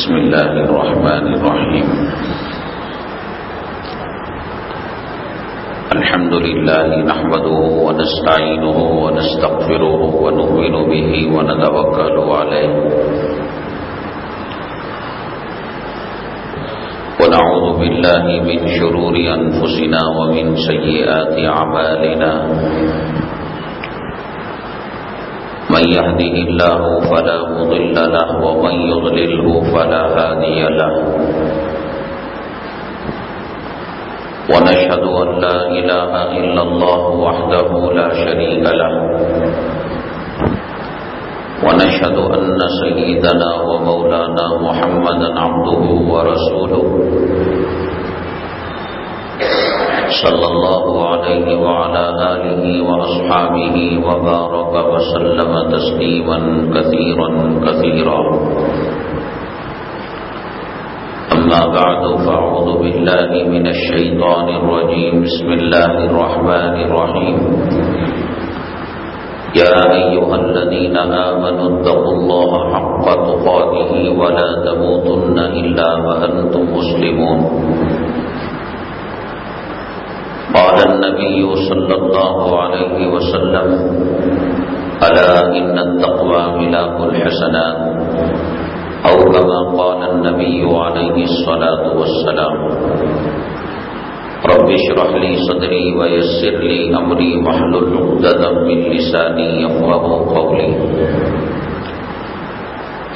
بسم الله الرحمن الرحيم. الحمد لله نحمده ونستعينه ونستغفره ونؤمن به ونتوكل عليه ونعوذ بالله من شرور أنفسنا ومن سيئات أعمالنا. من يهده الله فلا مضل له ومن يضلله فلا هادي له. ونشهد أن لا إله إلا الله وحده لا شريك له. ونشهد أن سيدنا ومولانا محمدا عبده ورسوله صلى الله عليه وعلى آله وأصحابه وبارك وسلم تسليما كثيرا كثيرا. أما بعد فأعوذ بالله من الشيطان الرجيم. بسم الله الرحمن الرحيم. يا أيها الذين آمنوا اتقوا الله حق تقاته ولا تموتن إلا وأنتم مسلمون. قال النبي صلى الله عليه وسلم: ألا إن التقوى ملاك الحسنات، أو كما قال النبي عليه الصلاة والسلام. رب اشرح لي صدري ويسر لي أمري واحلل عقدة من لساني يفقهوا قولي.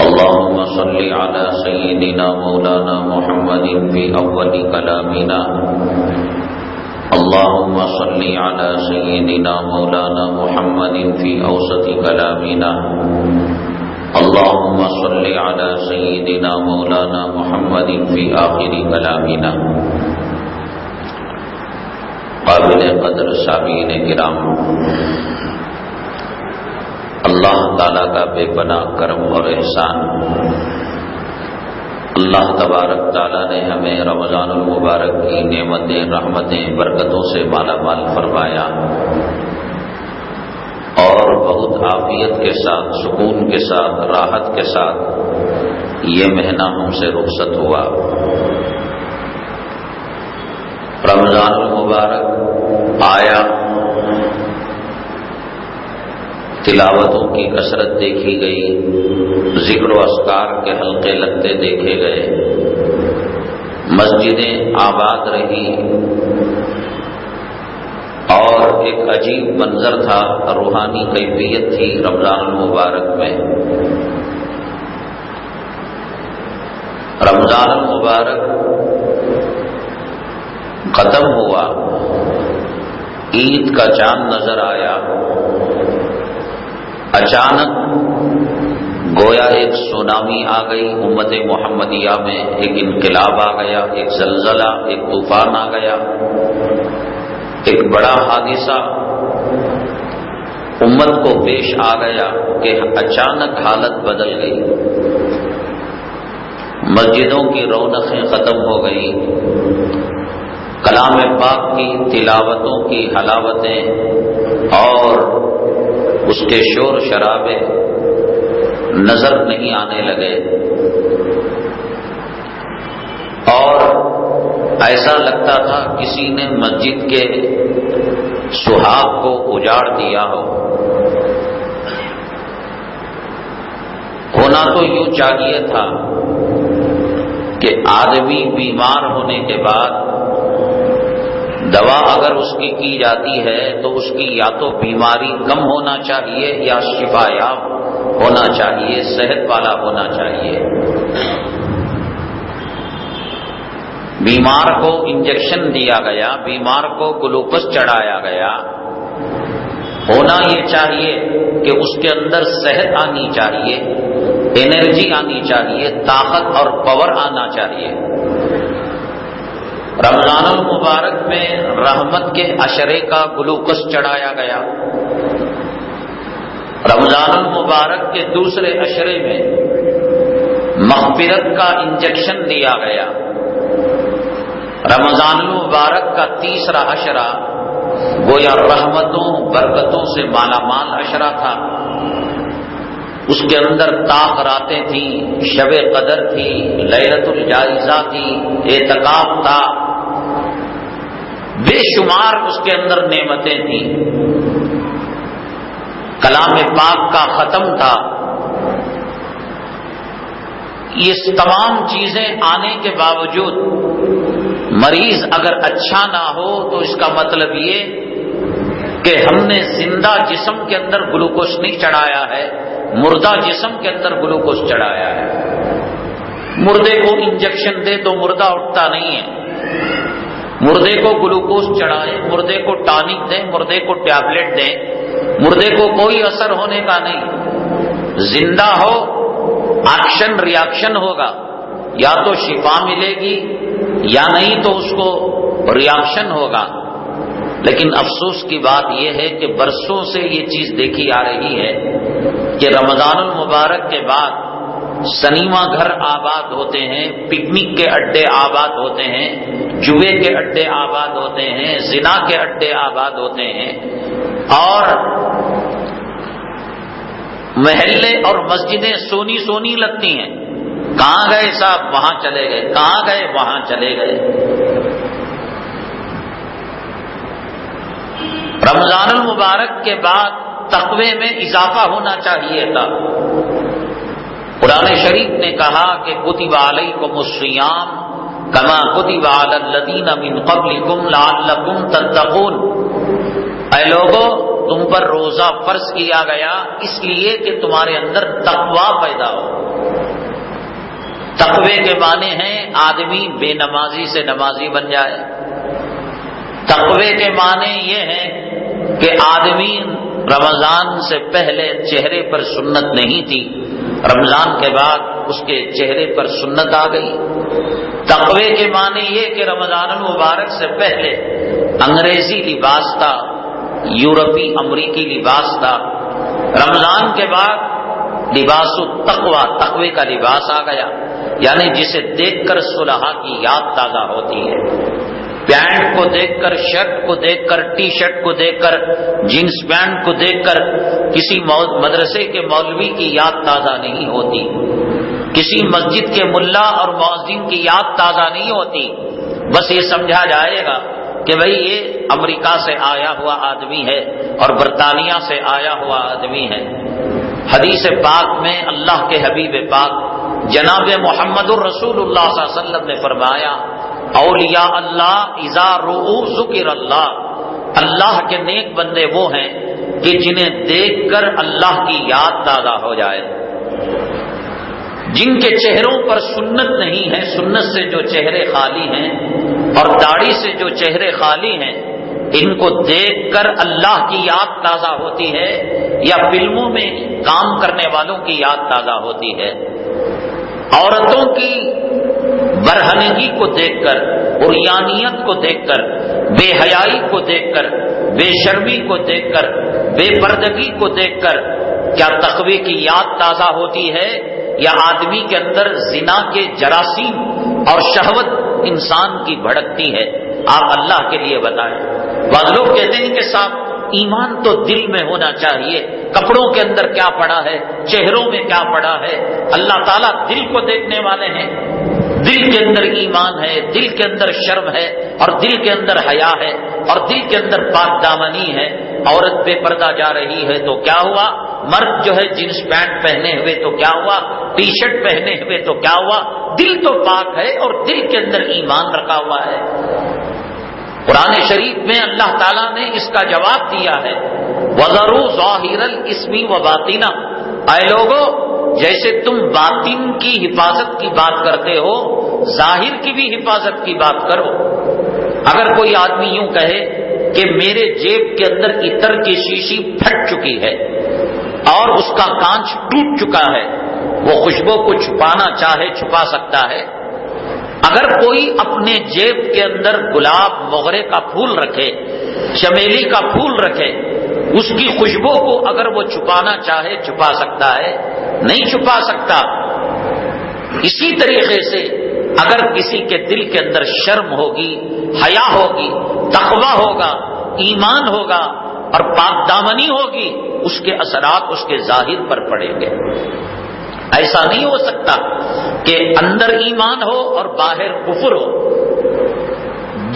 اللهم صل على سيدنا مولانا محمد في أول كلامنا. اللهم صل على سيدنا مولانا محمد في أوسط كلامنا. اللهم صل على سيدنا مولانا محمد في آخر كلامنا. قابل قدر سامعین کرام، اللہ تعالیٰ کا بے پناہ کرم اور احسان، اللہ تبارک تعالیٰ نے ہمیں رمضان المبارک کی نعمتیں، رحمتیں، برکتوں سے مالا مال فرمایا اور بہت عافیت کے ساتھ، سکون کے ساتھ، راحت کے ساتھ یہ مہینہ ہم سے رخصت ہوا. رمضان المبارک آیا، تلاوتوں کی کثرت دیکھی گئی، ذکر و اذکار کے حلقے لگتے دیکھے گئے، مسجدیں آباد رہی اور ایک عجیب منظر تھا، روحانی کیفیت تھی رمضان المبارک میں. رمضان المبارک ختم ہوا، عید کا چاند نظر آیا. اچانک گویا ایک سونامی آ گئی امت محمدیہ میں، ایک انقلاب آ گیا، ایک زلزلہ، ایک طوفان آ گیا، ایک بڑا حادثہ امت کو پیش آ گیا کہ اچانک حالت بدل گئی. مسجدوں کی رونقیں ختم ہو گئی، کلام پاک کی تلاوتوں کی حلاوتیں اور اس کے شور شرابے نظر نہیں آنے لگے، اور ایسا لگتا تھا کسی نے مسجد کے سہاگ کو اجاڑ دیا ہو. ہونا تو یوں چاہیے تھا کہ آدمی بیمار ہونے کے بعد دوا اگر اس کی جاتی ہے تو اس کی یا تو بیماری کم ہونا چاہیے یا شفا یاب ہونا چاہیے، صحت والا ہونا چاہیے. بیمار کو انجیکشن دیا گیا، بیمار کو گلوکوز چڑھایا گیا. ہونا یہ چاہیے کہ اس کے اندر صحت آنی چاہیے، انرجی آنی چاہیے، طاقت اور پاور آنا چاہیے. رمضان المبارک میں رحمت کے عشرے کا گلوکوز چڑھایا گیا. رمضان المبارک کے دوسرے عشرے میں مغفرت کا انجیکشن دیا گیا. رمضان المبارک کا تیسرا عشرہ گویا رحمتوں، برکتوں سے مالا مال عشرہ تھا. اس کے اندر طاق راتیں تھیں، شب قدر تھی، لیلۃ الجائزہ تھی، اعتکاف تھا، بے شمار اس کے اندر نعمتیں تھیں، کلام پاک کا ختم تھا۔ یہ تمام چیزیں آنے کے باوجود مریض اگر اچھا نہ ہو تو اس کا مطلب یہ کہ ہم نے زندہ جسم کے اندر گلوکوز نہیں چڑھایا ہے، مردہ جسم کے اندر گلوکوز چڑھایا ہے۔ مردے کو انجیکشن دے تو مردہ اٹھتا نہیں ہے، مردے کو گلوکوز چڑھائے، مردے کو ٹانک دیں، مردے کو ٹیبلٹ دیں، مردے کو کوئی اثر ہونے کا نہیں۔ زندہ ہو ایکشن ریاکشن ہوگا، یا تو شفا ملے گی یا نہیں تو اس کو ریاکشن ہوگا۔ لیکن افسوس کی بات یہ ہے کہ برسوں سے یہ چیز دیکھی آ رہی ہے کہ رمضان المبارک کے بعد سنیما گھر آباد ہوتے ہیں، پکنک کے اڈے آباد ہوتے ہیں، جوئے کے اڈے آباد ہوتے ہیں، زنا کے اڈے آباد ہوتے ہیں، اور محلے اور مسجدیں سونی سونی لگتی ہیں۔ کہاں گئے صاحب؟ وہاں چلے گئے، کہاں گئے؟ وہاں چلے گئے۔ رمضان المبارک کے بعد تقوی میں اضافہ ہونا چاہیے تھا۔ قرآن شریف نے کہا کہ کتب علیکم الصیام کما کتب علی الذین من قبلکم لعلکم تتقون۔ اے لوگو، تم پر روزہ فرض کیا گیا اس لیے کہ تمہارے اندر تقوی پیدا ہو۔ تقوی کے معنی ہیں آدمی بے نمازی سے نمازی بن جائے۔ تقوی کے معنی یہ ہے کہ آدمی رمضان سے پہلے چہرے پر سنت نہیں تھی، رمضان کے بعد اس کے چہرے پر سنت آ گئی۔ تقوی کے معنی یہ کہ رمضان المبارک سے پہلے انگریزی لباس تھا، یورپی امریکی لباس تھا، رمضان کے بعد لباس التقوی، تقوی کا لباس آ گیا، یعنی جسے دیکھ کر صلحاء کی یاد تازہ ہوتی ہے۔ پینٹ کو دیکھ کر، شرٹ کو دیکھ کر، ٹی شرٹ کو دیکھ کر، جینس پینٹ کو دیکھ کر کسی مدرسے کے مولوی کی یاد تازہ نہیں ہوتی، کسی مسجد کے ملا اور مؤذن کی یاد تازہ نہیں ہوتی۔ بس یہ سمجھا جائے گا کہ بھئی یہ امریکہ سے آیا ہوا آدمی ہے اور برطانیہ سے آیا ہوا آدمی ہے۔ حدیث پاک میں اللہ کے حبیب پاک جناب محمد الرسول اللہ صلی اللہ علیہ وسلم نے فرمایا، اولیاء اللہ اذا رؤوا ذکر اللہ، اللہ کے نیک بندے وہ ہیں کہ جنہیں دیکھ کر اللہ کی یاد تازہ ہو جائے۔ جن کے چہروں پر سنت نہیں ہے، سنت سے جو چہرے خالی ہیں اور داڑھی سے جو چہرے خالی ہیں، ان کو دیکھ کر اللہ کی یاد تازہ ہوتی ہے یا فلموں میں کام کرنے والوں کی یاد تازہ ہوتی ہے۔ عورتوں کی برہنگی کو دیکھ کر، عریانیت کو دیکھ کر، بے حیائی کو دیکھ کر، بے شرمی کو دیکھ کر، بے پردگی کو دیکھ کر کیا تقوی کی یاد تازہ ہوتی ہے یا آدمی کے اندر زنا کے جراثیم اور شہوت انسان کی بھڑکتی ہے؟ آپ اللہ کے لیے بتائیں۔ بعض لوگ کہتے ہیں کہ صاحب ایمان تو دل میں ہونا چاہیے، کپڑوں کے اندر کیا پڑا ہے، چہروں میں کیا پڑا ہے؟ اللہ تعالیٰ دل کو دیکھنے والے ہیں۔ دل کے اندر ایمان ہے، دل کے اندر شرم ہے، اور دل کے اندر حیا ہے، اور دل کے اندر پاک دامنی ہے۔ عورت بے پردہ جا رہی ہے تو کیا ہوا؟ مرد جو ہے جینس پینٹ پہنے ہوئے تو کیا ہوا؟ ٹی شرٹ پہنے ہوئے تو کیا ہوا؟ دل تو پاک ہے اور دل کے اندر ایمان رکھا ہوا ہے۔ قرآن شریف میں اللہ تعالیٰ نے اس کا جواب دیا ہے، وَذَرُوا ظَاهِرَ الْإِثْمِ وَبَاطِنَهُ۔ اے لوگو، جیسے تم باطن کی حفاظت کی بات کرتے ہو، ظاہر کی بھی حفاظت کی بات کرو۔ اگر کوئی آدمی یوں کہے کہ میرے جیب کے اندر عطر کی شیشی پھٹ چکی ہے اور اس کا کانچ ٹوٹ چکا ہے، وہ خوشبو کو چھپانا چاہے چھپا سکتا ہے۔ اگر کوئی اپنے جیب کے اندر گلاب موغرے کا پھول رکھے، چمیلی کا پھول رکھے، اس کی خوشبو کو اگر وہ چھپانا چاہے چھپا سکتا ہے؟ نہیں چھپا سکتا۔ اسی طریقے سے اگر کسی کے دل کے اندر شرم ہوگی، حیا ہوگی، تقویٰ ہوگا، ایمان ہوگا، اور پاک دامنی ہوگی، اس کے اثرات اس کے ظاہر پر پڑیں گے۔ ایسا نہیں ہو سکتا کہ اندر ایمان ہو اور باہر کفر ہو۔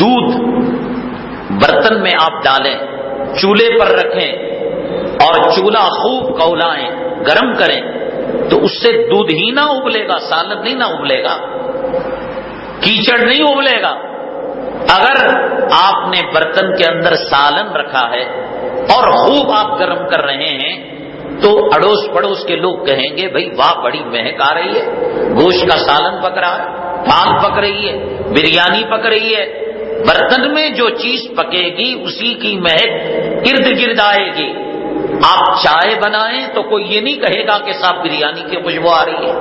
دودھ برتن میں آپ ڈالیں، چولہے پر رکھیں اور چولہا خوب کھولائیں، گرم کریں، تو اس سے دودھ ہی نہ ابلے گا، سالن نہیں نہ ابلے گا، کیچڑ نہیں ابلے گا۔ اگر آپ نے برتن کے اندر سالن رکھا ہے اور خوب آپ گرم کر رہے ہیں تو اڑوس پڑوس کے لوگ کہیں گے بھئی واہ بڑی مہک آ رہی ہے، گوشت کا سالن پک رہا ہے، دال پک رہی ہے، بریانی پک رہی ہے۔ برتن میں جو چیز پکے گی اسی کی مہک ارد گرد آئے گی۔ آپ چائے بنائیں تو کوئی یہ نہیں کہے گا کہ صاحب بریانی کی خوشبو آ رہی ہے،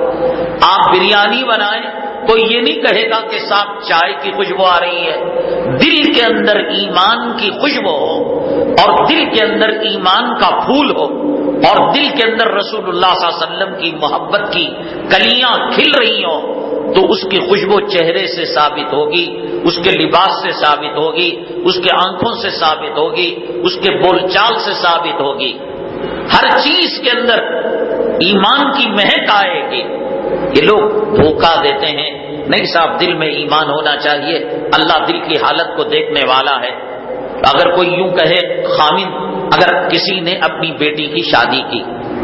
آپ بریانی بنائیں کوئی یہ نہیں کہے گا کہ صاحب چائے کی خوشبو آ رہی ہے۔ دل کے اندر ایمان کی خوشبو ہو اور دل کے اندر ایمان کا پھول ہو اور دل کے اندر رسول اللہ صلی اللہ علیہ وسلم کی محبت کی کلیاں کھل رہی ہوں تو اس کی خوشبو چہرے سے ثابت ہوگی، اس کے لباس سے ثابت ہوگی، اس کے آنکھوں سے ثابت ہوگی، اس کے بول چال سے ثابت ہوگی۔ ہر چیز کے اندر ایمان کی مہک آئے گی۔ یہ لوگ دھوکہ دیتے ہیں، نہیں صاحب دل میں ایمان ہونا چاہیے، اللہ دل کی حالت کو دیکھنے والا ہے۔ اگر کوئی یوں کہے خامن، اگر کسی نے اپنی بیٹی کی شادی کی،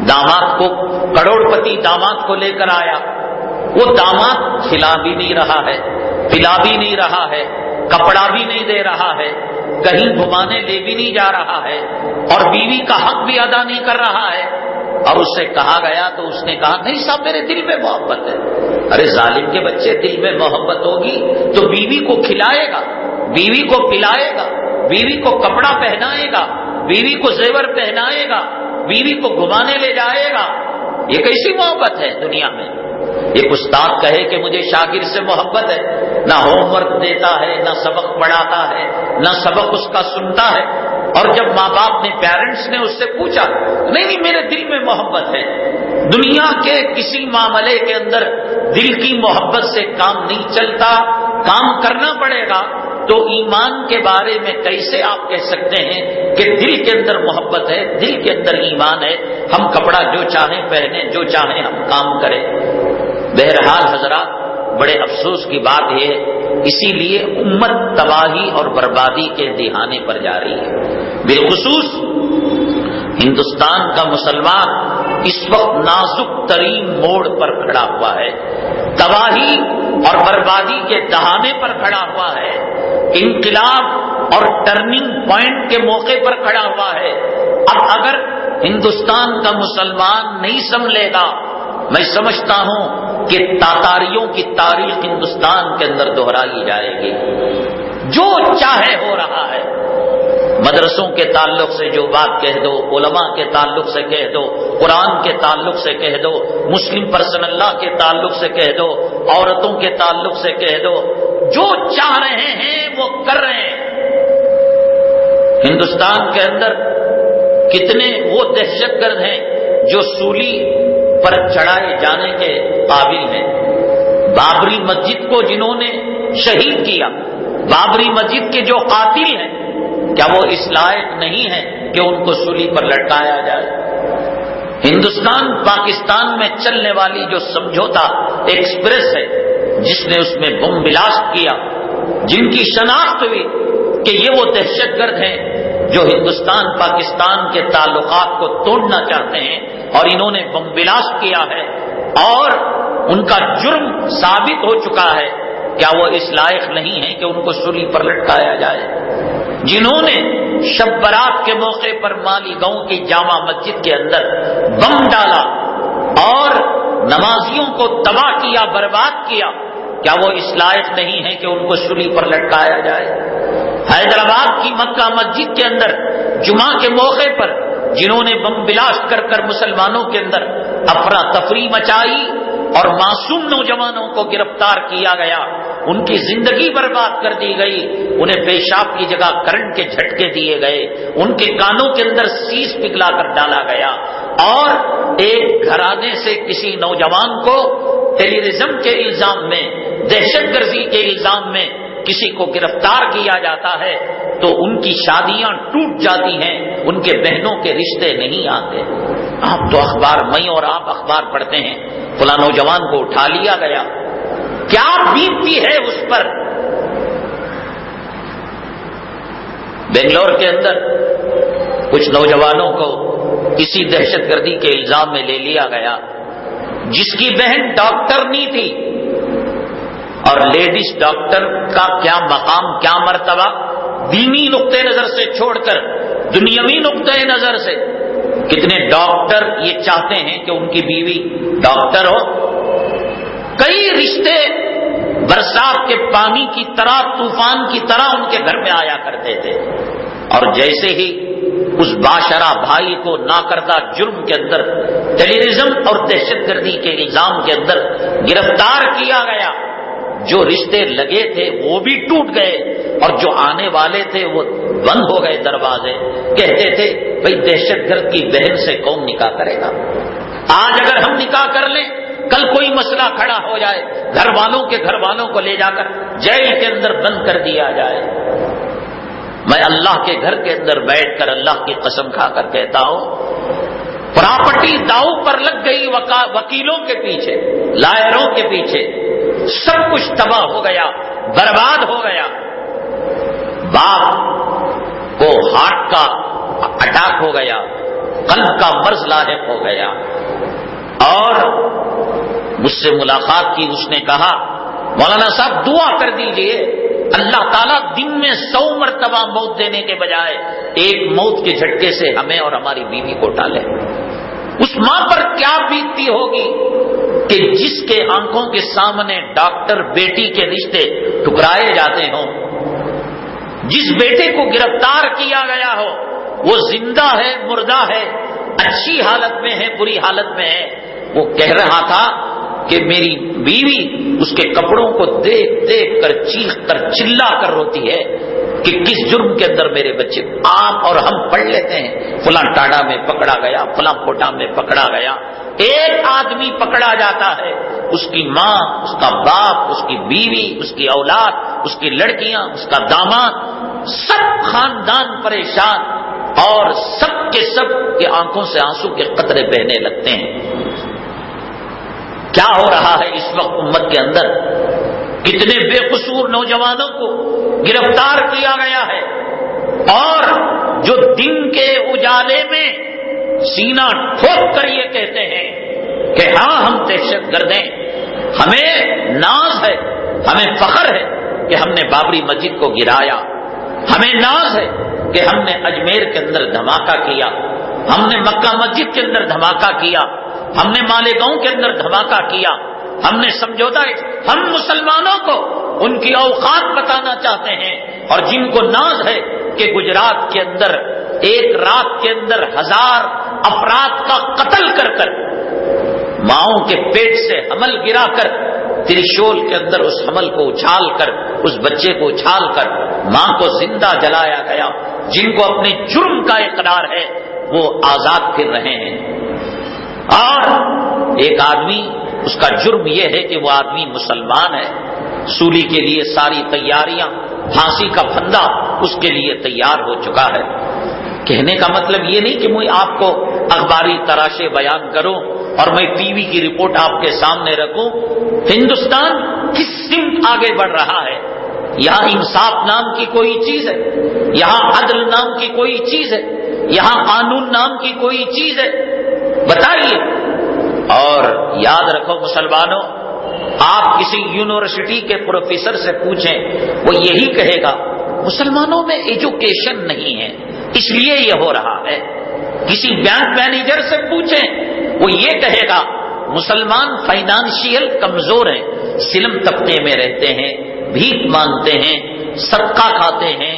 داماد کو کروڑ پتی داماد کو لے کر آیا، وہ داماد کھلا بھی نہیں رہا ہے، پلا بھی نہیں رہا ہے، کپڑا بھی نہیں دے رہا ہے، کہیں گھمانے لے بھی نہیں جا رہا ہے اور بیوی کا حق بھی ادا نہیں کر رہا ہے، اور اس سے کہا گیا تو اس نے کہا نہیں صاحب میرے دل میں محبت ہے۔ ارے ظالم کے بچے، دل میں محبت ہوگی تو بیوی کو کھلائے گا، بیوی کو پلائے گا، بیوی کو کپڑا پہنائے گا، بیوی کو زیور پہنائے گا، بیوی کو گھمانے لے جائے گا۔ یہ کیسی محبت ہے دنیا میں؟ ایک استاد کہے کہ مجھے شاگرد سے محبت ہے، نہ ہوم ورک دیتا ہے، نہ سبق پڑھاتا ہے، نہ سبق اس کا سنتا ہے، اور جب ماں باپ نے پیرنٹس نے اس سے پوچھا نہیں میرے دل میں محبت ہے۔ دنیا کے کسی معاملے کے اندر دل کی محبت سے کام نہیں چلتا، کام کرنا پڑے گا۔ تو ایمان کے بارے میں کیسے آپ کہہ سکتے ہیں کہ دل کے اندر محبت ہے، دل کے اندر ایمان ہے، ہم کپڑا جو چاہیں پہنیں، جو چاہیں ہم کام کریں؟ بہرحال حضرات، بڑے افسوس کی بات یہ ہے، اسی لیے امت تباہی اور بربادی کے دہانے پر جا رہی ہے۔ بالخصوص ہندوستان کا مسلمان اس وقت نازک ترین موڑ پر کھڑا ہوا ہے، تباہی اور بربادی کے دہانے پر کھڑا ہوا ہے، انقلاب اور ٹرننگ پوائنٹ کے موقع پر کھڑا ہوا ہے۔ اب اگر ہندوستان کا مسلمان نہیں سنبھلے گا، میں سمجھتا ہوں کہ تاتاریوں کی تاریخ ہندوستان کے اندر دہرائی جائے گی۔ جو چاہے ہو رہا ہے، مدرسوں کے تعلق سے جو بات کہہ دو، علماء کے تعلق سے کہہ دو، قرآن کے تعلق سے کہہ دو، مسلم پرسن اللہ کے تعلق سے کہہ دو، عورتوں کے تعلق سے کہہ دو، جو چاہ رہے ہیں وہ کر رہے ہیں۔ ہندوستان کے اندر کتنے وہ دہشت گرد ہیں جو سولی پر چڑھائے جانے کے قابل ہیں۔ بابری مسجد کو جنہوں نے شہید کیا، بابری مسجد کے جو قاتل ہیں، کیا وہ اس لائق نہیں ہے کہ ان کو سولی پر لٹکایا جائے؟ ہندوستان پاکستان میں چلنے والی جو سمجھوتا ایکسپریس ہے، جس نے اس میں بم بلاسٹ کیا، جن کی شناخت ہوئی کہ یہ وہ دہشت گرد ہیں جو ہندوستان پاکستان کے تعلقات کو توڑنا چاہتے ہیں، اور انہوں نے بم بلاسٹ کیا ہے اور ان کا جرم ثابت ہو چکا ہے، کیا وہ اس لائق نہیں ہے کہ ان کو سولی پر لٹکایا جائے؟ جنہوں نے شب برات کے موقع پر مالیگاؤں کی جامع مسجد کے اندر بم ڈالا اور نمازیوں کو تباہ کیا، برباد کیا، کیا وہ اس لائق نہیں ہے کہ ان کو سولی پر لٹکایا جائے؟ حیدرآباد کی مکہ مسجد کے اندر جمعہ کے موقع پر جنہوں نے بم بلاسٹ کر کر مسلمانوں کے اندر افراتفری مچائی اور معصوم نوجوانوں کو گرفتار کیا گیا، ان کی زندگی برباد کر دی گئی، انہیں پیشاب کی جگہ کرنٹ کے جھٹکے دیے گئے، ان کے کانوں کے اندر سیس پگھلا کر ڈالا گیا، اور ایک گھرانے سے کسی نوجوان کو ٹیررزم کے الزام میں، دہشت گردی کے الزام الزام میں کسی کو گرفتار کیا جاتا ہے تو ان کی شادیاں ٹوٹ جاتی ہیں، ان کے بہنوں کے رشتے نہیں آتے۔ آپ تو اخبار، میں اور آپ اخبار پڑھتے ہیں، فلاں نوجوان کو اٹھا لیا گیا، کیا بیتتی ہے اس پر۔ بنگلور کے اندر کچھ نوجوانوں کو کسی دہشت گردی کے الزام میں لے لیا گیا، جس کی بہن ڈاکٹرنی تھی، اور لیڈیز ڈاکٹر کا کیا مقام، کیا مرتبہ، دینی نقطۂ نظر سے چھوڑ کر دنیاوی نقطۂ نظر سے کتنے ڈاکٹر یہ چاہتے ہیں کہ ان کی بیوی ڈاکٹر ہو۔ کئی رشتے برسات کے پانی کی طرح، طوفان کی طرح ان کے گھر میں آیا کرتے تھے، اور جیسے ہی اس باشرہ بھائی کو ناکردہ جرم کے اندر، ٹیررزم اور دہشت گردی کے الزام کے اندر گرفتار کیا گیا، جو رشتے لگے تھے وہ بھی ٹوٹ گئے، اور جو آنے والے تھے وہ بند ہو گئے دروازے۔ کہتے تھے بھئی دہشت گرد کی بہن سے کون نکاح کرے گا؟ آج اگر ہم نکاح کر لیں، کل کوئی مسئلہ کھڑا ہو جائے، گھر والوں کو لے جا کر جیل کے اندر بند کر دیا جائے۔ میں اللہ کے گھر کے اندر بیٹھ کر اللہ کی قسم کھا کر کہتا ہوں، پراپرٹی داؤ پر لگ گئی، وکیلوں کے پیچھے، لائروں کے پیچھے، سب کچھ تباہ ہو گیا، برباد ہو گیا۔ باپ کو ہارٹ کا اٹیک ہو گیا، قلب کا مرض لاحق ہو گیا، اور مجھ سے ملاقات کی، اس نے کہا مولانا صاحب دعا کر دیجئے اللہ تعالیٰ دن میں 100 مرتبہ موت دینے کے بجائے ایک موت کے جھٹکے سے ہمیں اور ہماری بیوی کو اٹھا لے۔ اس ماں پر کیا بیتتی ہوگی کہ جس کے آنکھوں کے سامنے ڈاکٹر بیٹی کے رشتے ٹکرائے جاتے ہوں، جس بیٹے کو گرفتار کیا گیا ہو وہ زندہ ہے، مردہ ہے، اچھی حالت میں ہے، بری حالت میں ہے، وہ کہہ رہا تھا کہ میری بیوی اس کے کپڑوں کو دیکھ دیکھ کر، چیخ کر، چلا کر روتی ہے کہ کس جرم کے اندر میرے بچے۔ آپ اور ہم پڑھ لیتے ہیں فلاں ٹاڈا میں پکڑا گیا، فلاں کوٹا میں پکڑا گیا۔ ایک آدمی پکڑا جاتا ہے، اس کی ماں، اس کا باپ، اس کی بیوی، اس کی اولاد، اس کی لڑکیاں، اس کا داماد، سب خاندان پریشان، اور سب کے سب کی آنکھوں سے آنسو کے قطرے بہنے لگتے ہیں۔ کیا ہو رہا ہے اس وقت امت کے اندر؟ کتنے بے قصور نوجوانوں کو گرفتار کیا گیا ہے، اور جو دن کے اجالے میں سینہ ٹھوک کر یہ کہتے ہیں کہ ہاں ہم دہشت گرد ہیں، ہمیں ناز ہے، ہمیں فخر ہے کہ ہم نے بابری مسجد کو گرایا، ہمیں ناز ہے کہ ہم نے اجمیر کے اندر دھماکہ کیا، ہم نے مکہ مسجد کے اندر دھماکہ کیا، ہم نے مالیگاؤں کے اندر دھماکہ کیا، ہم نے سمجھوتا ہے۔ ہم مسلمانوں کو ان کی اوقات بتانا چاہتے ہیں، اور جن کو ناز ہے کہ گجرات کے اندر ایک رات کے اندر 1000 افراد کا قتل کر کر، ماؤں کے پیٹ سے حمل گرا کر، ترشول کے اندر اس حمل کو اچھال کر، اس بچے کو اچھال کر ماں کو زندہ جلایا گیا، جن کو اپنے جرم کا اقرار ہے وہ آزاد پھر رہے ہیں۔ اور ایک آدمی، اس کا جرم یہ ہے کہ وہ آدمی مسلمان ہے، سولی کے لیے ساری تیاریاں، پھانسی کا پھندا اس کے لیے تیار ہو چکا ہے۔ کہنے کا مطلب یہ نہیں کہ میں آپ کو اخباری تراشے بیان کروں اور میں ٹی وی کی رپورٹ آپ کے سامنے رکھوں۔ ہندوستان کس سمت آگے بڑھ رہا ہے؟ یہاں انصاف نام کی کوئی چیز ہے؟ یہاں عدل نام کی کوئی چیز ہے؟ یہاں قانون نام کی کوئی چیز ہے؟ بتائیے۔ اور یاد رکھو مسلمانوں، آپ کسی یونیورسٹی کے پروفیسر سے پوچھیں، وہ یہی کہے گا مسلمانوں میں ایجوکیشن نہیں ہے اس لیے یہ ہو رہا ہے۔ کسی بینک مینیجر سے پوچھیں، وہ یہ کہے گا مسلمان فائنانشیل کمزور ہیں، سلم طبقے میں رہتے ہیں، بھیک مانگتے ہیں، صدقہ کھاتے ہیں،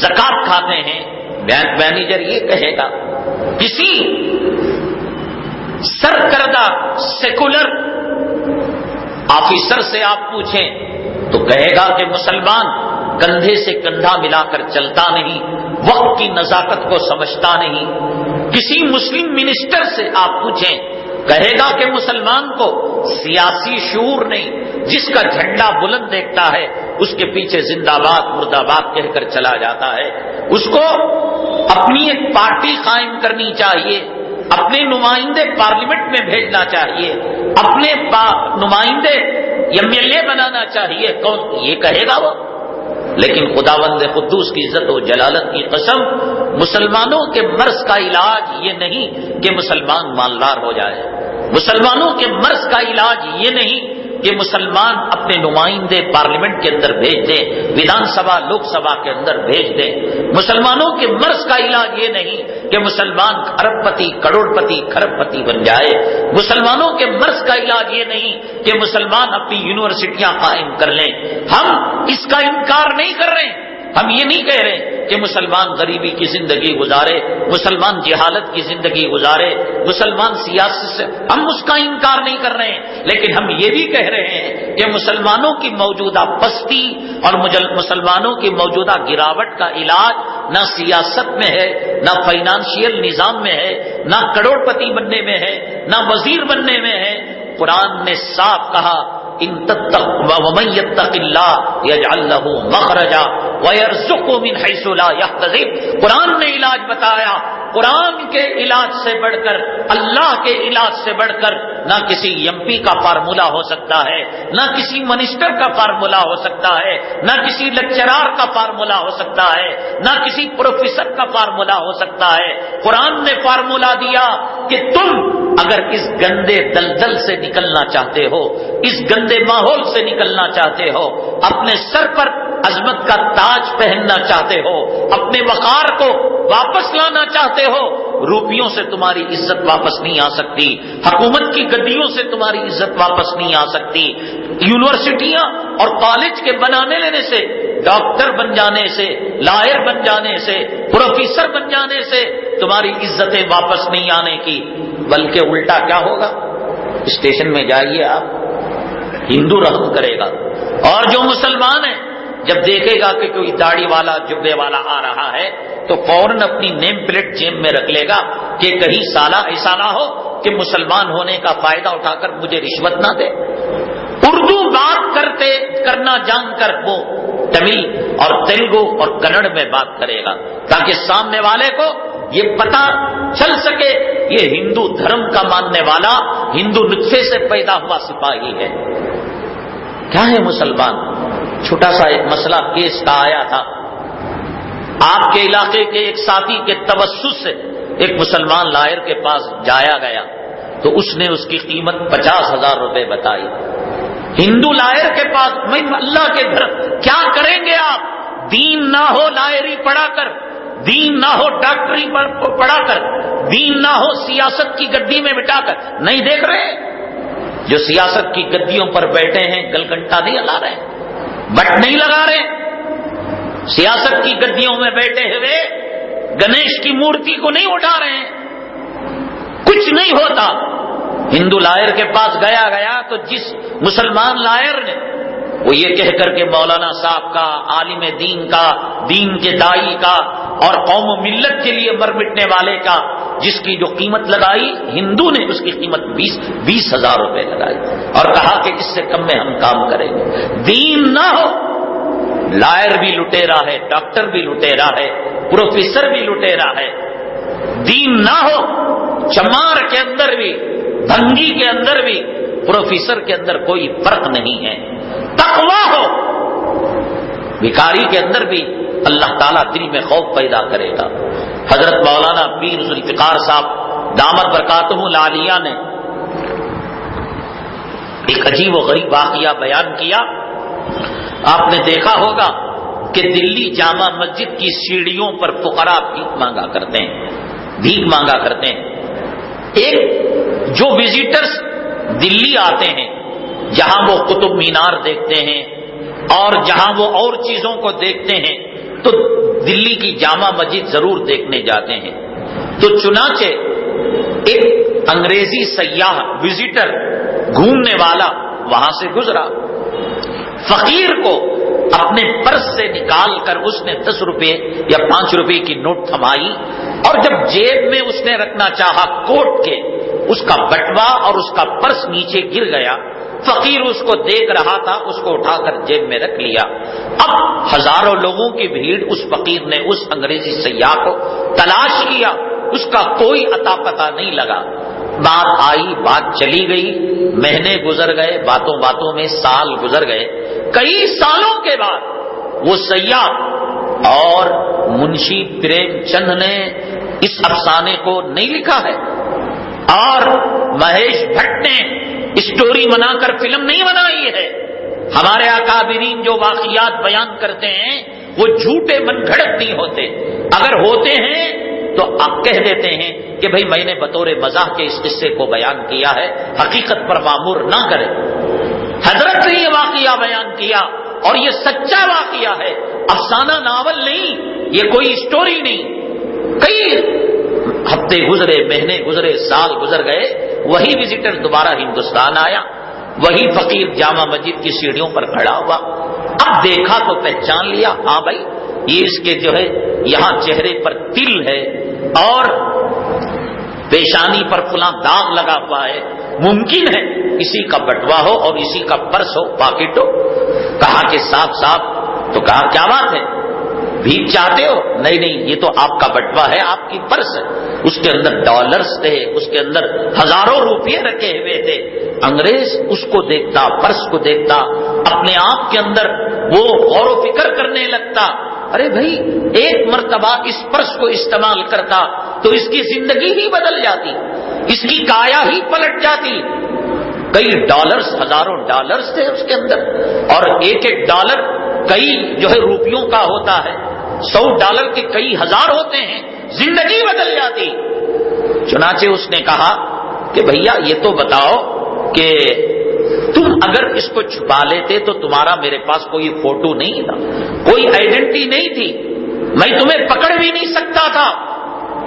زکات کھاتے ہیں۔ بینک مینیجر یہ کہے گا۔ کسی سرکردہ سیکولر آفیسر سے آپ پوچھیں تو کہے گا کہ مسلمان کندھے سے کندھا ملا کر چلتا نہیں، وقت کی نزاکت کو سمجھتا نہیں۔ کسی مسلم منسٹر سے آپ پوچھیں، کہے گا کہ مسلمان کو سیاسی شعور نہیں، جس کا جھنڈا بلند دیکھتا ہے اس کے پیچھے زندہ باد مردہ باد کہہ کر چلا جاتا ہے. اس کو اپنی ایک پارٹی قائم کرنی چاہیے، اپنے نمائندے پارلیمنٹ میں بھیجنا چاہیے، اپنے نمائندے MLA بنانا چاہیے. کون یہ کہے گا وہ؟ لیکن خداوند قدوس کی عزت و جلالت کی قسم، مسلمانوں کے مرض کا علاج یہ نہیں کہ مسلمان مالدار ہو جائے، مسلمانوں کے مرض کا علاج یہ نہیں کہ مسلمان اپنے نمائندے پارلیمنٹ کے اندر بھیج دیں، ودھان سبھا لوک سبھا کے اندر بھیج دیں. مسلمانوں کے مرض کا علاج یہ نہیں کہ مسلمان ارب پتی کروڑ پتی کھرب پتی بن جائے. مسلمانوں کے مرض کا علاج یہ نہیں کہ مسلمان اپنی یونیورسٹیاں قائم کر لیں. ہم اس کا انکار نہیں کر رہے، ہم یہ نہیں کہہ رہے کہ مسلمان غریبی کی زندگی گزارے، مسلمان جہالت کی زندگی گزارے، مسلمان سیاست سے، ہم اس کا انکار نہیں کر رہے ہیں. لیکن ہم یہ بھی کہہ رہے ہیں کہ مسلمانوں کی موجودہ پستی اور مسلمانوں کی موجودہ گراوٹ کا علاج نہ سیاست میں ہے، نہ فائنانشیل نظام میں ہے، نہ کروڑ پتی بننے میں ہے، نہ وزیر بننے میں ہے. قرآن نے صاف کہا ان ومن یتق اللہ یجعل لہ مخرجا ویرزقہ من حیث لا یحتسب. قرآن نے علاج بتایا. قرآن کے علاج سے بڑھ کر، اللہ کے علاج سے بڑھ کر نہ کسی MP کا فارمولا ہو سکتا ہے، نہ کسی منسٹر کا فارمولا ہو سکتا ہے، نہ کسی لیکچرار کا فارمولا ہو سکتا ہے، نہ کسی پروفیسر کا فارمولا ہو سکتا ہے. قرآن نے فارمولا دیا کہ تم اگر اس گندے دلدل سے نکلنا چاہتے ہو، اس گندے ماحول سے نکلنا چاہتے ہو، اپنے سر پر عظمت کا تاج پہننا چاہتے ہو، اپنے وقار کو واپس لانا چاہتے ہو، روپیوں سے تمہاری عزت واپس نہیں آ سکتی، حکومت کی گدیوں سے تمہاری عزت واپس نہیں آ سکتی، یونیورسٹیاں اور کالج کے بنانے لینے سے، ڈاکٹر بن جانے سے، لائر بن جانے سے، پروفیسر بن جانے سے تمہاری عزتیں واپس نہیں آنے کی. بلکہ الٹا کیا ہوگا؟ اسٹیشن میں جائیے آپ، ہندو رحم کرے گا، اور جو مسلمان ہے جب دیکھے گا کہ کوئی داڑھی والا جبے والا آ رہا ہے تو فوراً اپنی نیم پلیٹ جیب میں رکھ لے گا کہ کہیں سالہ ایسا نہ ہو کہ مسلمان ہونے کا فائدہ اٹھا کر مجھے رشوت نہ دے. اردو بات کرنا جان کر وہ تمل اور تیلگو اور کنڑ میں بات کرے گا تاکہ سامنے والے کو یہ پتا چل سکے یہ ہندو دھرم کا ماننے والا ہندو نطفے سے پیدا ہوا سپاہی ہے. کیا ہے مسلمان؟ چھوٹا سا ایک مسئلہ کیس کا آیا تھا. آپ کے علاقے کے ایک ساتھی کے توسط سے ایک مسلمان لائر کے پاس جایا گیا تو اس نے اس کی قیمت 50,000 روپے بتائی. ہندو لائر کے پاس، میں اللہ کے گھر کیا کریں گے آپ؟ دین نہ ہو لائری پڑھا کر، دین نہ ہو ڈاکٹری پڑھا کر، دین نہ ہو سیاست کی گدی میں بٹھا کر. نہیں دیکھ رہے جو سیاست کی گدیوں پر بیٹھے ہیں گلگنٹا نہیں ہلا رہے، بٹ نہیں لگا رہے. سیاست کی گدیوں میں بیٹھے ہوئے گنیش کی مورتی کو نہیں اٹھا رہے ہیں. کچھ نہیں ہوتا. ہندو لائر کے پاس گیا تو جس مسلمان لائر نے وہ یہ کہہ کر کے مولانا صاحب کا، عالم دین کا، دین کے دائی کا اور قوم و ملت کے لیے مر مٹنے والے کا جس کی جو قیمت لگائی، ہندو نے اس کی قیمت 20,000 روپے لگائی اور کہا کہ اس سے کم میں ہم کام کریں گے. دین نہ ہو، لائر بھی لٹیرا ہے، ڈاکٹر بھی لٹیرا ہے، پروفیسر بھی لٹیرا ہے. دین نہ ہو، چمار کے اندر بھی، بھنگی کے اندر بھی، پروفیسر کے اندر کوئی فرق نہیں ہے. تقویٰ ہو، بھکاری کے اندر بھی اللہ تعالیٰ دل میں خوف پیدا کرے گا. حضرت مولانا پیر ذوالفقار صاحب دامت برکاتہ العالیہ نے ایک عجیب و غریب واقعہ بیان کیا. آپ نے دیکھا ہوگا کہ دلی جامع مسجد کی سیڑھیوں پر فقراء بھیک مانگا کرتے ہیں. ایک جو وزٹرز دلی آتے ہیں، جہاں وہ قطب مینار دیکھتے ہیں اور جہاں وہ اور چیزوں کو دیکھتے ہیں تو دلی کی جامع مسجد ضرور دیکھنے جاتے ہیں. تو چنانچہ ایک انگریزی سیاح وزٹر گھومنے والا وہاں سے گزرا. فقیر کو اپنے پرس سے نکال کر اس نے 10 روپے یا 5 روپے کی نوٹ تھمائی اور جب جیب میں اس نے رکھنا چاہا کوٹ کے، اس کا بٹوا اور اس کا پرس نیچے گر گیا. فقیر اس کو دیکھ رہا تھا، اس کو اٹھا کر جیب میں رکھ لیا۔ اب ہزاروں لوگوں کی بھیڑ اس فقیر نے اس انگریزی سیاح کو تلاش کیا، اس کا کوئی اتا پتہ نہیں لگا۔ بات آئی، بات چلی گئی، مہینے گزر گئے، باتوں باتوں میں سال گزر گئے۔ کئی سالوں کے بعد وہ سیاح اور منشی پریم چند نے اس افسانے کو نہیں لکھا ہے، اور مہیش بھٹ نے اسٹوری بنا کر فلم نہیں بنائی ہے۔ ہمارے اکابرین جو واقعات بیان کرتے ہیں وہ جھوٹے من گھڑت نہیں ہوتے، اگر ہوتے ہیں تو آپ کہہ دیتے ہیں کہ بھئی میں نے بطور مزاح کے اس قصے کو بیان کیا ہے، حقیقت پر معمور نہ کریں۔ حضرت نے یہ واقعہ بیان کیا اور یہ سچا واقعہ ہے، افسانہ ناول نہیں، یہ کوئی اسٹوری نہیں۔ کئی ہفتے گزرے، مہینے گزرے، سال گزر گئے، وہی وزٹر دوبارہ ہندوستان آیا، وہی فقیر جامع مسجد کی سیڑھیوں پر کھڑا ہوا۔ اب دیکھا تو پہچان لیا، ہاں بھائی یہ اس کے جو ہے یہاں چہرے پر تل ہے اور پیشانی پر فلاں داغ لگا ہوا ہے، ممکن ہے اسی کا بٹوا ہو اور اسی کا پرس ہو، پاکٹ ہو۔ کہا کہ صاحب صاحب، تو کہا کیا بات ہے، بھیک چاہتے ہو؟ نہیں نہیں، یہ تو آپ کا بٹوا ہے، آپ کی پرس ہے۔ اس کے اندر ڈالرز تھے، اس کے اندر ہزاروں روپے رکھے ہوئے تھے۔ انگریز اس کو دیکھتا، پرس کو دیکھتا، اپنے آپ کے اندر وہ غور و فکر کرنے لگتا، ارے بھائی ایک مرتبہ اس پرس کو استعمال کرتا تو اس کی زندگی ہی بدل جاتی، اس کی کایا ہی پلٹ جاتی۔ کئی ڈالرز، ہزاروں ڈالرز تھے اس کے اندر، اور ایک ایک ڈالر کئی جو ہے روپیوں کا ہوتا ہے، 100 ڈالر کے کئی ہزار ہوتے ہیں، زندگی بدل جاتی۔ چنانچہ اس نے کہا کہ بھیا یہ تو بتاؤ کہ تم اگر اس کو چھپا لیتے تو تمہارا میرے پاس کوئی فوٹو نہیں تھا، کوئی آئیڈینٹی نہیں تھی، میں تمہیں پکڑ بھی نہیں سکتا تھا،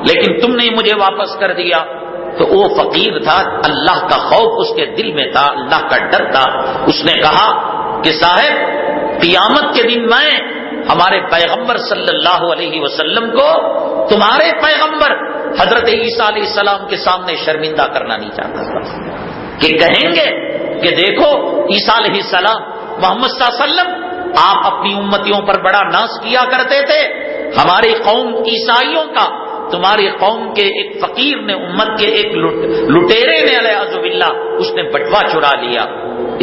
لیکن تم نے مجھے واپس کر دیا۔ تو وہ فقیر تھا، اللہ کا خوف اس کے دل میں تھا، اللہ کا ڈر تھا۔ اس نے کہا کہ صاحب قیامت کے دن میں ہمارے پیغمبر صلی اللہ علیہ وسلم کو تمہارے پیغمبر حضرت عیسیٰ علیہ السلام کے سامنے شرمندہ کرنا نہیں چاہتا تھا، کہ کہیں گے کہ دیکھو عیسیٰ علیہ السلام، محمد صلی اللہ علیہ وسلم آپ اپنی امتیوں پر بڑا ناز کیا کرتے تھے، ہماری قوم عیسائیوں کا تمہاری قوم کے ایک فقیر نے، امت کے ایک لٹیرے نے علیہ باللہ اس نے بٹوا چرا لیا۔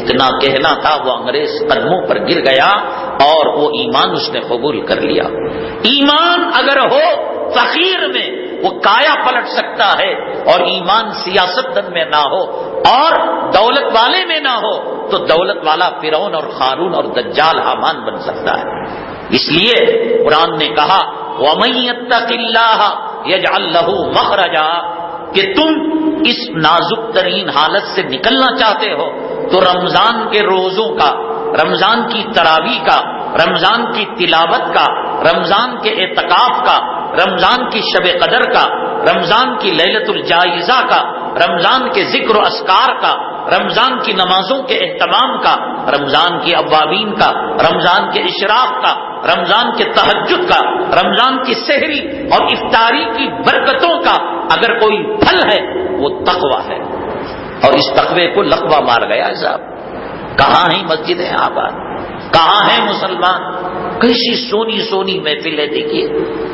اتنا کہنا تھا، وہ انگریز قدموں پر گر گیا اور وہ ایمان اس نے قبول کر لیا۔ ایمان اگر ہو فقیر میں وہ کایا پلٹ سکتا ہے، اور ایمان سیاست دن میں نہ ہو اور دولت والے میں نہ ہو تو دولت والا فرعون اور قارون اور دجال حامان بن سکتا ہے۔ اس لیے قرآن نے کہا وَمَن يَتَّقِ اللَّهَ يَجْعَل لَّهُ مَخْرَجًا، کہ تم اس نازک ترین حالت سے نکلنا چاہتے ہو تو رمضان کے روزوں کا، رمضان کی تراویح کا، رمضان کی تلاوت کا، رمضان کے اعتکاف کا، رمضان کی شب قدر کا، رمضان کی لیلۃ الجائزہ کا، رمضان کے ذکر و اذکار کا، رمضان کی نمازوں کے اہتمام کا، رمضان کی اوابین کا، رمضان کے اشراق کا، رمضان کے تہجد کا، رمضان کی سحری اور افطاری کی برکتوں کا اگر کوئی پھل ہے وہ تقویٰ ہے۔ اور اس تقوی کو لقوہ مار گیا صاحب۔ کہاں ہیں مسجدیں آباد، کہاں ہیں مسلمان؟ کیسی سونی سونی محفلیں دیکھیے،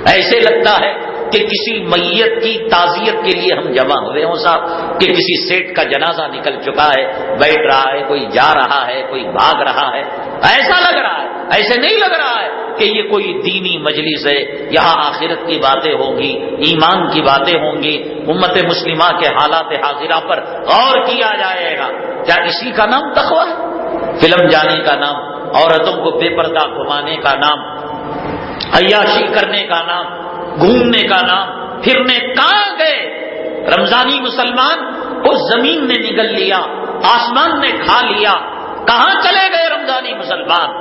ایسے لگتا ہے کہ کسی میت کی تعزیت کے لیے ہم جمع ہوئے ہوں صاحب، کہ کسی سیٹ کا جنازہ نکل چکا ہے، بیٹھ رہا ہے، کوئی جا رہا ہے، کوئی بھاگ رہا ہے، ایسا لگ رہا ہے۔ ایسے نہیں لگ رہا ہے کہ یہ کوئی دینی مجلس ہے، یہاں آخرت کی باتیں ہوں گی، ایمان کی باتیں ہوں گی، امت مسلمہ کے حالات حاضرہ پر غور کیا جائے گا۔ کیا اسی کا نام تقویٰ ہے؟ فلم جانے کا نام، عورتوں کو بے پردہ گھمانے کا نام، عیاشی کرنے کا نام، گھومنے کا نام، پھرنے کہاں گئے؟ رمضانی مسلمان کو زمین نے نگل لیا، آسمان نے کھا لیا، کہاں چلے گئے رمضانی مسلمان؟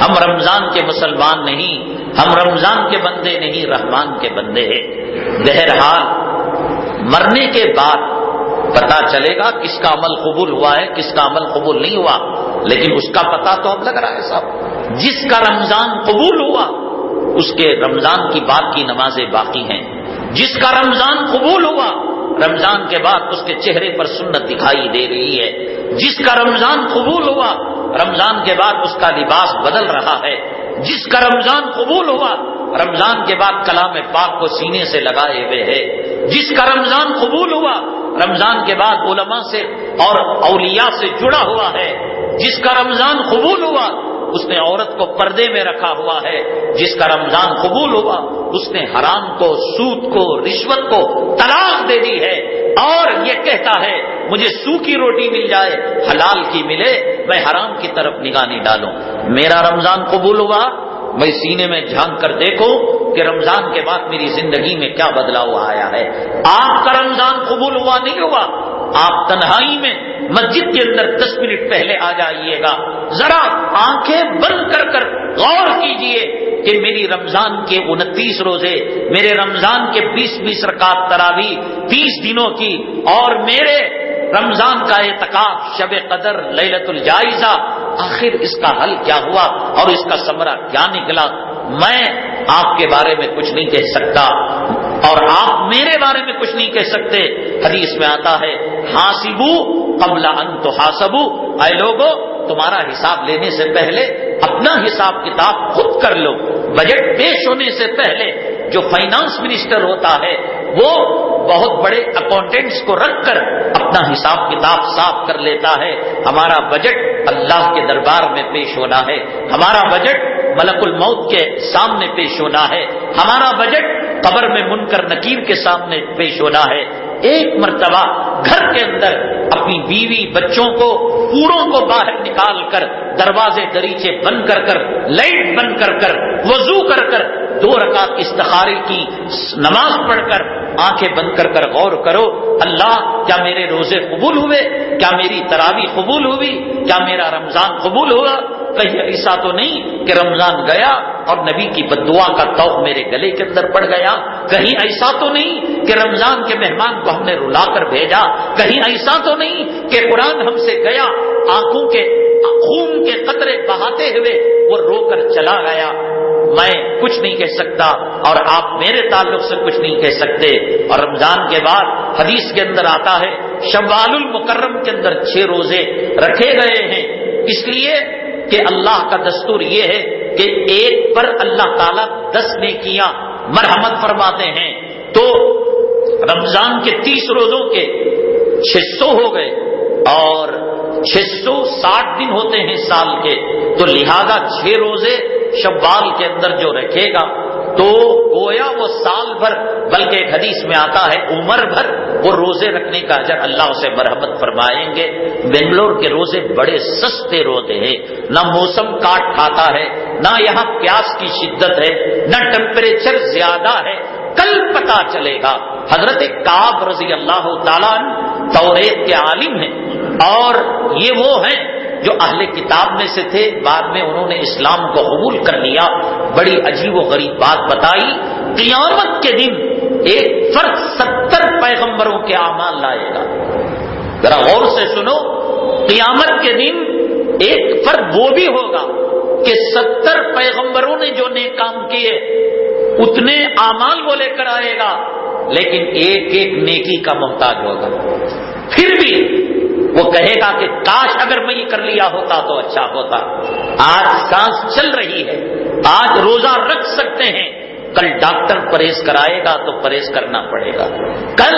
ہم رمضان کے مسلمان نہیں، ہم رمضان کے بندے نہیں، رحمان کے بندے ہیں۔ بہرحال مرنے کے بعد پتا چلے گا کس کا عمل قبول ہوا ہے، کس کا عمل قبول نہیں ہوا، لیکن اس کا پتا تو اب لگ رہا ہے صاحب۔ جس کا رمضان قبول ہوا اس کے رمضان کی بعد کی نمازیں باقی ہیں، جس کا رمضان قبول ہوا رمضان کے بعد اس کے چہرے پر سنت دکھائی دے رہی ہے، جس کا رمضان قبول ہوا رمضان کے بعد اس کا لباس بدل رہا ہے، جس کا رمضان قبول ہوا رمضان کے بعد کلام پاک کو سینے سے لگائے ہوئے ہے، جس کا رمضان قبول ہوا رمضان کے بعد علماء سے اور اولیاء سے جڑا ہوا ہے، جس کا رمضان قبول ہوا اس نے عورت کو پردے میں رکھا ہوا ہے، جس کا رمضان قبول ہوا اس نے حرام کو، سود کو، رشوت کو طلاق دے دی ہے اور یہ کہتا ہے مجھے سوکھی روٹی مل جائے حلال کی ملے، میں حرام کی طرف نگاہ نہیں ڈالوں۔ میرا رمضان قبول ہوا، میں سینے میں جھانک کر دیکھوں کہ رمضان کے بعد میری زندگی میں کیا بدلاؤ آیا ہے۔ آپ کا رمضان قبول ہوا نہیں ہوا، آپ تنہائی میں مسجد کے اندر 10 منٹ پہلے آ جائیے گا، ذرا آنکھیں بند کر غور کیجئے کہ میری رمضان کے 29 روزے، میرے رمضان کے 20 رکعت تراویح 30 دنوں کی، اور میرے رمضان کا اعتکاف، شب قدر، لیلۃ الجائزہ، آخر اس کا حل کیا ہوا اور اس کا ثمرہ کیا نکلا؟ میں آپ کے بارے میں کچھ نہیں کہہ سکتا اور آپ میرے بارے میں کچھ نہیں کہہ سکتے۔ حدیث میں آتا ہے حاسبو قبل ان تحاسبو، اے لوگو تمہارا حساب لینے سے پہلے اپنا حساب کتاب خود کر لو۔ بجٹ پیش ہونے سے پہلے جو فائنانس منسٹر ہوتا ہے وہ بہت بڑے اکاؤنٹنٹس کو رکھ کر اپنا حساب کتاب صاف کر لیتا ہے۔ ہمارا بجٹ اللہ کے دربار میں پیش ہونا ہے، ہمارا بجٹ ملک الموت کے سامنے پیش ہونا ہے، ہمارا بجٹ قبر میں منکر نکیر کے سامنے پیش ہونا ہے۔ ایک مرتبہ گھر کے اندر اپنی بیوی بچوں کو پوروں کو باہر نکال کر دروازے دریچے بند کر لائٹ بند کر وضو کر 2 رکعت استخارے کی نماز پڑھ کر آنکھیں بند کر غور کرو، اللہ کیا میرے روزے قبول ہوئے؟ کیا میری تراویح قبول ہوئی؟ کیا میرا رمضان قبول ہوا؟ کہیں ایسا تو نہیں کہ رمضان گیا اور نبی کی بددعا کا طوق میرے گلے کے اندر پڑ گیا؟ کہیں ایسا تو نہیں کہ رمضان کے مہمان کو ہم نے رلا کر بھیجا؟ کہیں ایسا تو نہیں کہ قرآن ہم سے گیا، آنکھوں کے خون کے قطرے بہاتے ہوئے وہ رو کر چلا گیا؟ میں کچھ نہیں کہہ سکتا اور آپ میرے تعلق سے کچھ نہیں کہہ سکتے۔ اور رمضان کے بعد حدیث کے اندر آتا ہے شوال المکرم کے اندر 6 روزے رکھے گئے ہیں، اس لیے کہ اللہ کا دستور یہ ہے کہ ایک پر اللہ تعالیٰ 10 نیکیاں مرحمت فرماتے ہیں، تو رمضان کے 30 روزوں کے 600 ہو گئے اور 660 دن ہوتے ہیں سال کے، تو لہذا 6 روزے شوال کے اندر جو رکھے گا تو گویا وہ سال بھر، بلکہ ایک حدیث میں آتا ہے عمر بھر وہ روزے رکھنے کا اجر اللہ اسے مرحمت فرمائیں گے۔ بنگلور کے روزے بڑے سستے روزے ہیں، نہ موسم کاٹ کھاتا ہے، نہ یہاں پیاس کی شدت ہے، نہ ٹیمپریچر زیادہ ہے۔ کل پتہ چلے گا۔ حضرت کعب رضی اللہ تعالیٰ توریت کے عالم ہیں اور یہ وہ ہیں جو اہل کتاب میں سے تھے، بعد میں انہوں نے اسلام کو قبول کر لیا۔ بڑی عجیب و غریب بات بتائی، قیامت کے دن ایک فرد 70 پیغمبروں کے اعمال لائے گا۔ ذرا غور سے سنو، قیامت کے دن ایک فرد وہ بھی ہوگا کہ 70 پیغمبروں نے جو نیک کام کیے اتنے اعمال وہ لے کر آئے گا، لیکن ایک ایک نیکی کا محتاج ہوگا۔ پھر بھی وہ کہے گا کہ کاش اگر میں یہ کر لیا ہوتا تو اچھا ہوتا۔ آج سانس چل رہی ہے، آج روزہ رکھ سکتے ہیں، کل ڈاکٹر پرہیز کرائے گا تو پرہیز کرنا پڑے گا۔ کل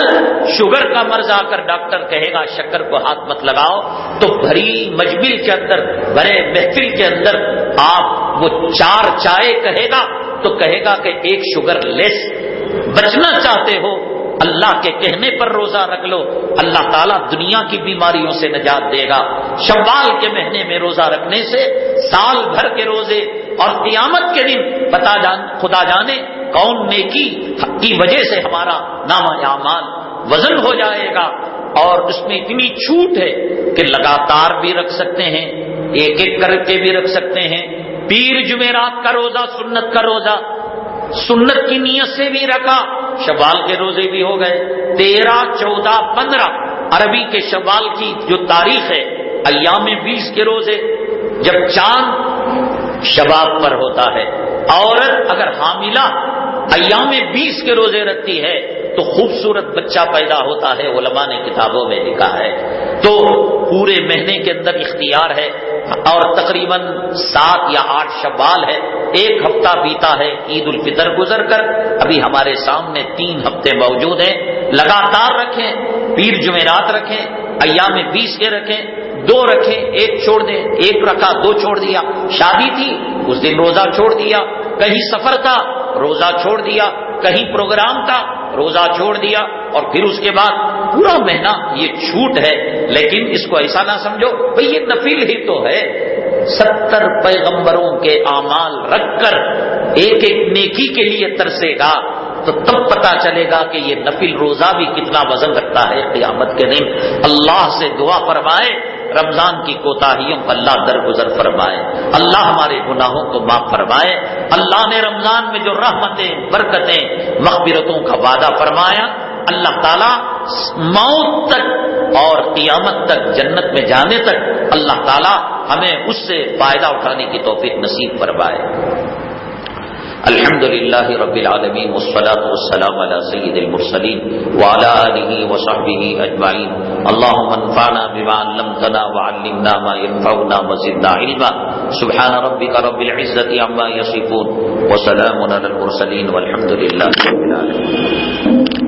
شوگر کا مرض آ کر ڈاکٹر کہے گا شکر کو ہاتھ مت لگاؤ، تو بھری مجمل کے اندر، بڑے محفل کے اندر آپ وہ 4 چائے کہے گا تو کہے گا کہ 1 شوگر لیس۔ بچنا چاہتے ہو اللہ کے کہنے پر روزہ رکھ لو، اللہ تعالیٰ دنیا کی بیماریوں سے نجات دے گا۔ شوال کے مہینے میں روزہ رکھنے سے سال بھر کے روزے اور قیامت کے دن خدا جانے کون نیکی کی وجہ سے ہمارا نامہ اعمال وزن ہو جائے گا۔ اور اس میں اتنی چھوٹ ہے کہ لگاتار بھی رکھ سکتے ہیں، ایک ایک کر کے بھی رکھ سکتے ہیں۔ پیر جمعرات کا روزہ سنت کا روزہ، سنت کی نیت سے بھی رکھا، شوال کے روزے بھی ہو گئے۔ 13، 14، 15 عربی کے شوال کی جو تاریخ ہے، ایام 20 کے روزے، جب چاند شباب پر ہوتا ہے، عورت اگر حاملہ ایام 20 کے روزے رکھتی ہے تو خوبصورت بچہ پیدا ہوتا ہے، علماء نے کتابوں میں لکھا ہے۔ تو پورے مہینے کے اندر اختیار ہے، اور تقریباً 7 یا 8 شوال ہے، 1 ہفتہ بیتا ہے عید الفطر گزر کر، ابھی ہمارے سامنے 3 ہفتے موجود ہیں۔ لگاتار رکھیں، پیر جمعرات رکھیں، ایام 20 کے رکھیں، 2 رکھیں، 1 چھوڑ دیں، 1 رکھا 2 چھوڑ دیا، شادی تھی اس دن روزہ چھوڑ دیا، کہیں سفر تھا روزہ چھوڑ دیا، کہیں پروگرام تھا روزہ چھوڑ دیا، اور پھر اس کے بعد پورا مہینہ یہ چھوٹ ہے۔ لیکن اس کو ایسا نہ سمجھو بھئی یہ نفل ہی تو ہے، 70 پیغمبروں کے اعمال رکھ کر ایک ایک نیکی کے لیے ترسے گا تو تب پتا چلے گا کہ یہ نفل روزہ بھی کتنا وزن رکھتا ہے قیامت کے دن۔ اللہ سے دعا فرمائے رمضان کی کوتاہیوں کا اللہ درگزر فرمائے، اللہ ہمارے گناہوں کو معاف فرمائے۔ اللہ نے رمضان میں جو رحمتیں، برکتیں، مغفرتوں کا وعدہ فرمایا، اللہ تعالیٰ موت تک اور قیامت تک، جنت میں جانے تک اللہ تعالیٰ ہمیں اس سے فائدہ اٹھانے کی توفیق نصیب فرمائے۔ الحمد للہ رب العالمین والصلاة والسلام علی سید المرسلین وعلی آلہ وصحبہ اجمعین۔ اللہم انفعنا بما علمتنا وعلمنا ما ينفعنا وزدنا علما۔ سبحان ربک رب العزة عما یصفون وسلام علی المرسلین والحمد للہ رب العالمین۔